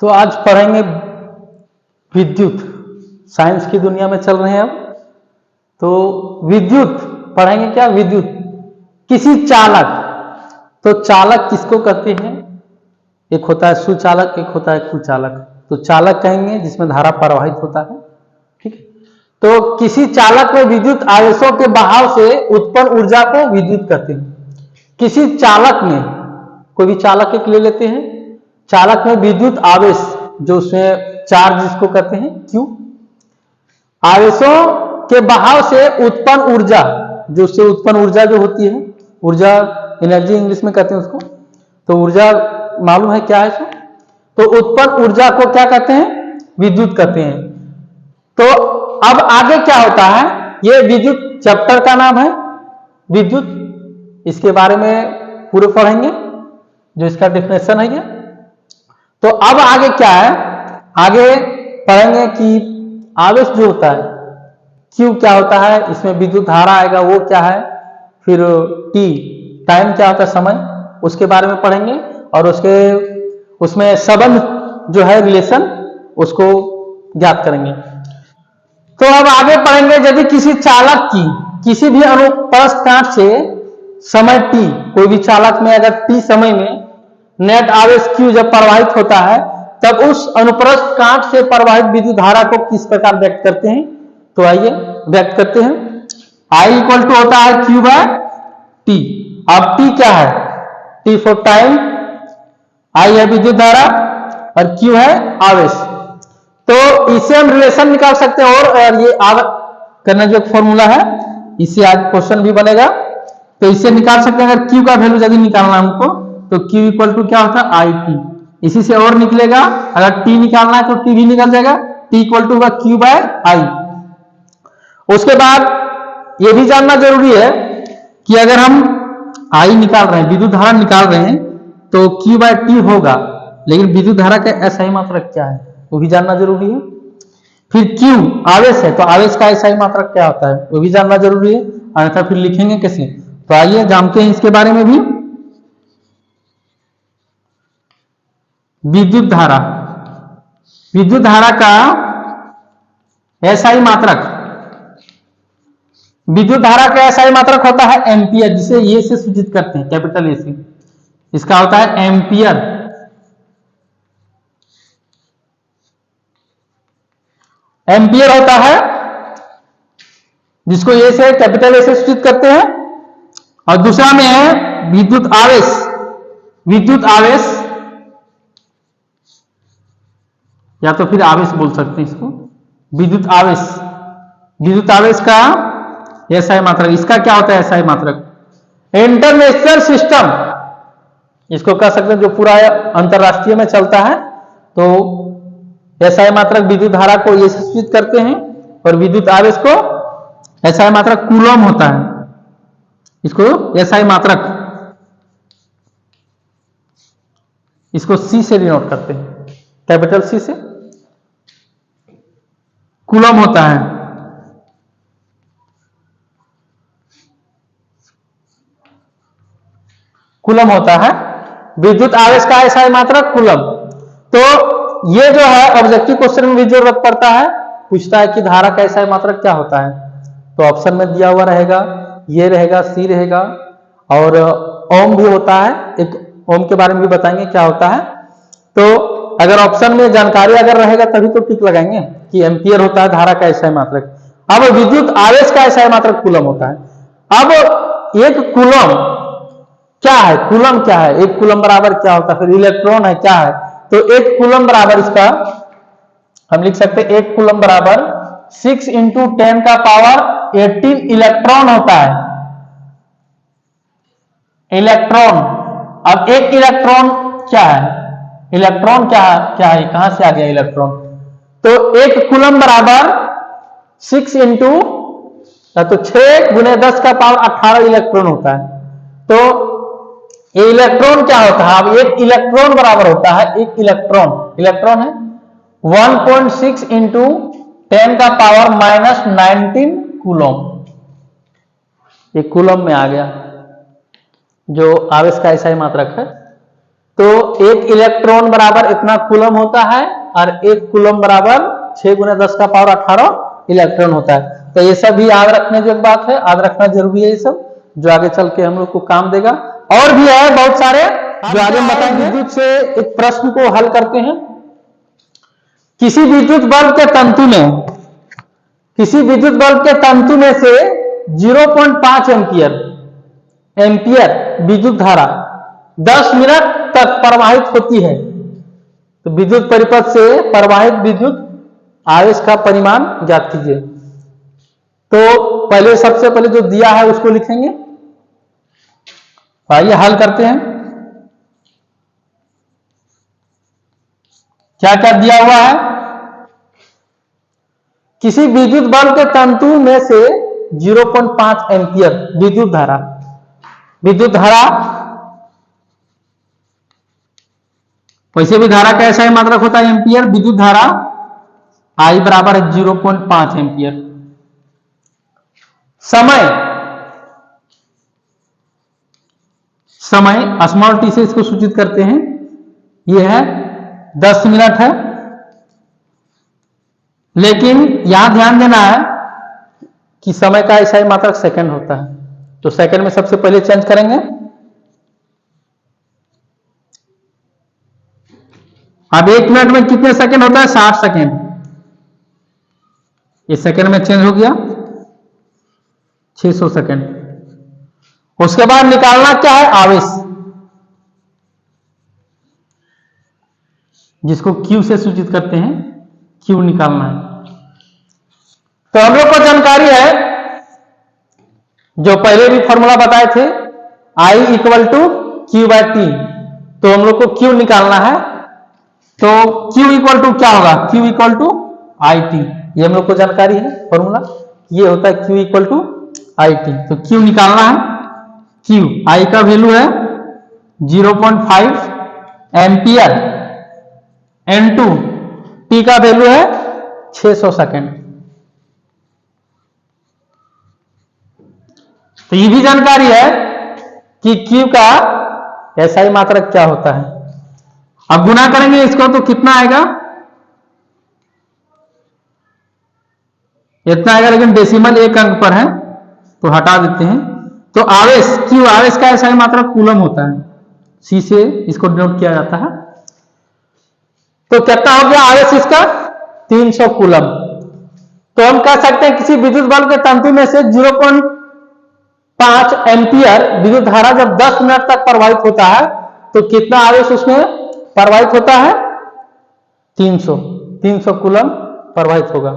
तो आज पढ़ेंगे विद्युत। साइंस की दुनिया में चल रहे हैं अब। तो विद्युत पढ़ेंगे क्या? विद्युत किसी चालक। तो चालक किसको कहते हैं? एक होता है सुचालक, एक होता है कुचालक। तो चालक कहेंगे जिसमें धारा प्रवाहित होता है, ठीक है। तो किसी चालक में विद्युत आवेशों के बहाव से उत्पन्न ऊर्जा को विद्युत कहते हैं। किसी चालक में, कोई भी चालक एक ले लेते हैं, चालक में विद्युत आवेश, जो उसमें चार्ज जिसको कहते हैं क्यू, आवेशों के बहाव से उत्पन्न ऊर्जा, जो उससे उत्पन्न ऊर्जा जो होती है, ऊर्जा एनर्जी इंग्लिश में कहते हैं उसको। तो ऊर्जा मालूम है क्या है इसको? तो उत्पन्न ऊर्जा को क्या कहते हैं? विद्युत कहते हैं। तो अब आगे क्या होता है, ये विद्युत चैप्टर का नाम है विद्युत। इसके बारे में पूरे पढ़ेंगे, जो इसका डेफिनेशन है ये। तो अब आगे क्या है, आगे पढ़ेंगे कि आवेश जो होता है क्यू क्या होता है, इसमें विद्युत धारा आएगा वो क्या है, फिर टी टाइम क्या होता है, समय, उसके बारे में पढ़ेंगे। और उसमें संबंध जो है, रिलेशन, उसको ज्ञात करेंगे। तो अब आगे पढ़ेंगे, यदि किसी चालक की किसी भी अनुप्रस्थ काट से समय t, कोई भी चालक में अगर t समय में नेट आवेश q जब प्रवाहित होता है, तब उस अनुप्रस्थ काट से प्रवाहित विद्युत धारा को किस प्रकार व्यक्त करते हैं? तो आइए व्यक्त करते हैं। I इक्वल टू होता है q बाय टी। अब t क्या है? t फॉर टाइम, I है विद्युत धारा और q है आवेश। तो इसे हम रिलेशन निकाल सकते हैं। और ये करना जो फॉर्मूला है, इससे आज क्वेश्चन भी बनेगा। तो इसे निकाल सकते हैं, अगर q का वैल्यू यदि निकालना हमको, तो q इक्वल टू क्या होता है? I T. इसी से और निकलेगा, अगर t निकालना है तो t भी निकल जाएगा। t इक्वल टू होगा q बाय आई। उसके बाद ये भी जानना जरूरी है कि अगर हम I निकाल रहे हैं, विद्युत धारा निकाल रहे हैं, तो q बाय टी होगा, लेकिन विद्युत धारा का एसआई मात्रक क्या है वो भी जानना जरूरी है। फिर q आवेश है, तो आवेश का एसआई मात्रक क्या होता है वो भी जानना जरूरी है, अन्यथा फिर लिखेंगे कैसे? तो आइए जानते हैं इसके बारे में भी। विद्युत धारा, विद्युत धारा का एसआई मात्रक, विद्युत धारा का एसआई मात्रक होता है एम्पियर, जिसे ये से सूचित करते हैं, कैपिटल ए से। इसका होता है एम्पियर। एम्पियर होता है जिसको ए से, कैपिटल ए से सूचित करते हैं। और दूसरा में है विद्युत आवेश। विद्युत आवेश, या तो फिर आवेश बोल सकते हैं इसको, विद्युत आवेश। विद्युत आवेश का एसआई मात्रक, इसका क्या होता है एसआई मात्रक? इंटरनेशनल सिस्टम, इसको कह सकते हैं जो पूरा अंतरराष्ट्रीय में चलता है। तो एसआई मात्रक विद्युत धारा को ये सूचित करते हैं, और विद्युत आवेश को एसआई मात्रक कूलम होता है, इसको एसआई मात्रक, इसको सी से डिनोट करते हैं, कैपिटल सी से, कूलम होता है। कूलम होता है विद्युत आवेश का एसआई मात्रक कूलम। तो ये जो है ऑब्जेक्टिव क्वेश्चन में भी जरूरत पड़ता है, पूछता है कि धारा का एसआई मात्रक क्या होता है। तो ऑप्शन में दिया हुआ रहेगा, ये रहेगा, सी रहेगा, और ओम भी होता है। एक ओम के बारे में भी बताएंगे क्या होता है। तो अगर ऑप्शन में जानकारी अगर रहेगा तभी तो टिक लगाएंगे कि एम्पियर होता है धारा का एसआई मात्रक। अब विद्युत आवेश का एसआई मात्रक कूलम होता है। अब एक कूलम क्या है? कूलम क्या है? एक कूलम बराबर क्या होता है? फिर इलेक्ट्रॉन है, क्या है? तो एक कूलम बराबर, इसका हम लिख सकते हैं, एक कूलम बराबर 6 इंटू 10 का पावर 18 इलेक्ट्रॉन होता है। इलेक्ट्रॉन, अब एक इलेक्ट्रॉन क्या है? इलेक्ट्रॉन क्या है? कहां से आ गया इलेक्ट्रॉन? तो एक कूलम बराबर 6 इंटू, तो 6 गुने 10 का पावर 18 इलेक्ट्रॉन होता है। तो ये इलेक्ट्रॉन क्या होता है? अब एक इलेक्ट्रॉन बराबर होता है, एक इलेक्ट्रॉन है 1.6 इंटू 10 का पावर -19 कूलम। ये कूलम में आ गया, जो आवेश का एसआई मात्रक है। तो एक इलेक्ट्रॉन बराबर इतना कूलम होता है और एक कूलम बराबर 6 × 10⁻18 इलेक्ट्रॉन होता है। तो ये सब भी याद रखने की बात है, याद रखना जरूरी है ये सब, जो आगे चल के हम लोग को काम देगा। और भी है बहुत सारे जो आगे बताएंगे। विद्युत से एक प्रश्न को हल करते हैं। किसी विद्युत बल्ब के तंतु में, किसी विद्युत बल्ब के तंतु में से 0.5 एम्पियर विद्युत धारा 10 मिनट तक प्रवाहित होती है। तो विद्युत परिपथ से प्रवाहित विद्युत आवेश का परिमाण ज्ञात कीजिए। तो पहले सबसे पहले जो दिया है उसको लिखेंगे। आइए हल करते हैं। क्या क्या दिया हुआ है? किसी विद्युत बल्ब के तंतु में से 0.5 एम्पियर विद्युत धारा, विद्युत धारा वैसे भी धारा का ऐसा ही मात्रक होता है एम्पियर, विद्युत धारा I बराबर है 0.5 एम्पियर। समय, समय स्मॉल टी से इसको सूचित करते हैं, यह है 10 मिनट है। लेकिन यहां ध्यान देना है कि समय का ऐसा ही मात्रक सेकंड होता है, तो सेकंड में सबसे पहले चेंज करेंगे। अब 1 मिनट में कितने सेकंड होता है? 60 सेकंड। ये सेकंड में चेंज हो गया 600 सेकंड। उसके बाद निकालना क्या है? आवेश, जिसको Q से सूचित करते हैं, Q निकालना है। तो हम लोग को जानकारी है, जो पहले भी फॉर्मूला बताए थे, I = Q/T। तो हम लोग को Q निकालना है। तो Q = क्या होगा? Q = IT। ये हम लोग को जानकारी है फॉर्मूला, ये होता है Q = IT। तो Q निकालना है। Q, I का वैल्यू है 0.5 एम्पियर N2, T का वैल्यू है 600 सेकंड। तो ये भी जानकारी है कि Q का ऐसा ही मात्रक क्या होता है। अब गुना करेंगे इसको तो कितना आएगा? इतना आएगा, लेकिन डेसिमल एक अंक पर है तो हटा देते हैं। तो आवेश, Q आवेश का ऐसा ही मात्रक कूलम होता है, C से इसको डिनोट किया जाता है। तो कितना हो गया आवेश इसका? 300 कूलम। तो हम कह सकते हैं किसी विद्युत बल्ब के तंतु में से 0.5 एम्पियर विद्युत धारा जब 10 मिनट तक प्रवाहित होता है तो कितना आवेश उसमें प्रवाहित होता है? 300 कूलम प्रवाहित होगा।